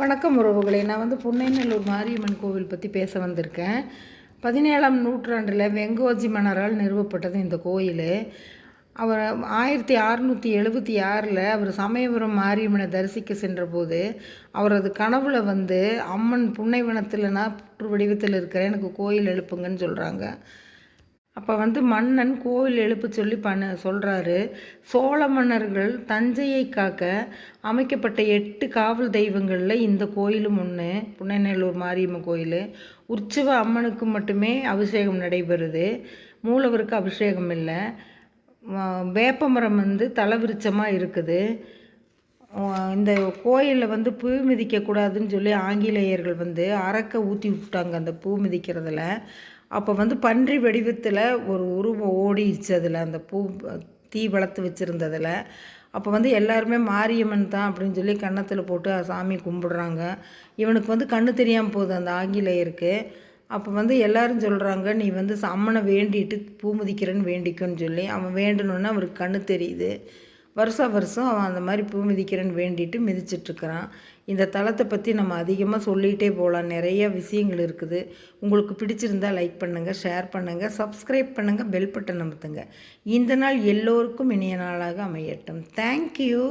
வணக்கம் உறவுகளே. நான் புன்னைநல்லூர் மாரியம்மன் கோவில் பற்றி பேச வந்திருக்கேன். 17ஆம் நூற்றாண்டில் வெங்கோஜி மன்னரால் நிறுவப்பட்டது இந்த கோயில். அவர் 1676 அவர் சமயபுரம் மாரியம்மனை தரிசிக்க சென்றபோது அவரது கனவுல அம்மன் புன்னைவனத்தில் நான் புற்று வடிவத்தில் இருக்கிறேன், எனக்கு கோயில் எழுப்புங்கன்னு சொல்கிறாங்க. அப்போ மன்னன் கோவில் எழுப்ப சொல்லி சொல்கிறாரு. சோழ மன்னர்கள் தஞ்சையை காக்க அமைக்கப்பட்ட 8 காவல் தெய்வங்களில் இந்த கோயிலும் ஒன்று. புன்னைநல்லூர் மாரியம்மன் கோயில். உற்சவ அம்மனுக்கு மட்டுமே அபிஷேகம் நடைபெறுது, மூலவருக்கு அபிஷேகம் இல்லை. வேப்பமரம் தலவிருச்சமாக இருக்குது. இந்த கோயிலில் பூ மிதிக்கக்கூடாதுன்னு சொல்லி ஆங்கிலேயர்கள் அரக்க ஊற்றி விட்டாங்க அந்த பூ மிதிக்கிறதுல. அப்போ பன்றி வடிவத்தில் ஒரு உருவம் ஓடிடுச்சு அதில், அந்த பூ தீ வளர்த்து வச்சுருந்ததில். அப்போ எல்லாருமே மாரியம்மன் தான் அப்படின்னு சொல்லி கன்னத்தில் போட்டு சாமி கும்பிடுறாங்க. இவனுக்கு கண்ணு தெரியாமல் போகுது அந்த ஆங்கிலேயருக்கு. அப்போ எல்லாரும் சொல்கிறாங்க, நீ அம்மனை வேண்டிட்டு பூ மிதிக்கிறேன்னு வேண்டிக்கோன்னு சொல்லி. அவன் வேண்டணுன்னு அவருக்கு கண்ணு தெரியுது. வருஷம் அவன் அந்த மாதிரி பூ மிதிக்கிறேன்னு வேண்டிட்டு மிதிச்சிட்ருக்கிறான். இந்த தலத்தை பற்றி நம்ம அதிகமாக சொல்லிகிட்டே போகலாம், நிறைய விஷயங்கள் இருக்குது. உங்களுக்கு பிடிச்சிருந்தால் லைக் பண்ணுங்கள், ஷேர் பண்ணுங்கள், சப்ஸ்கிரைப் பண்ணுங்கள், பெல் பட்டன் அமுத்துங்க. இந்த நாள் எல்லோருக்கும் இனிய நாளாக அமையட்டும். தேங்க்யூ.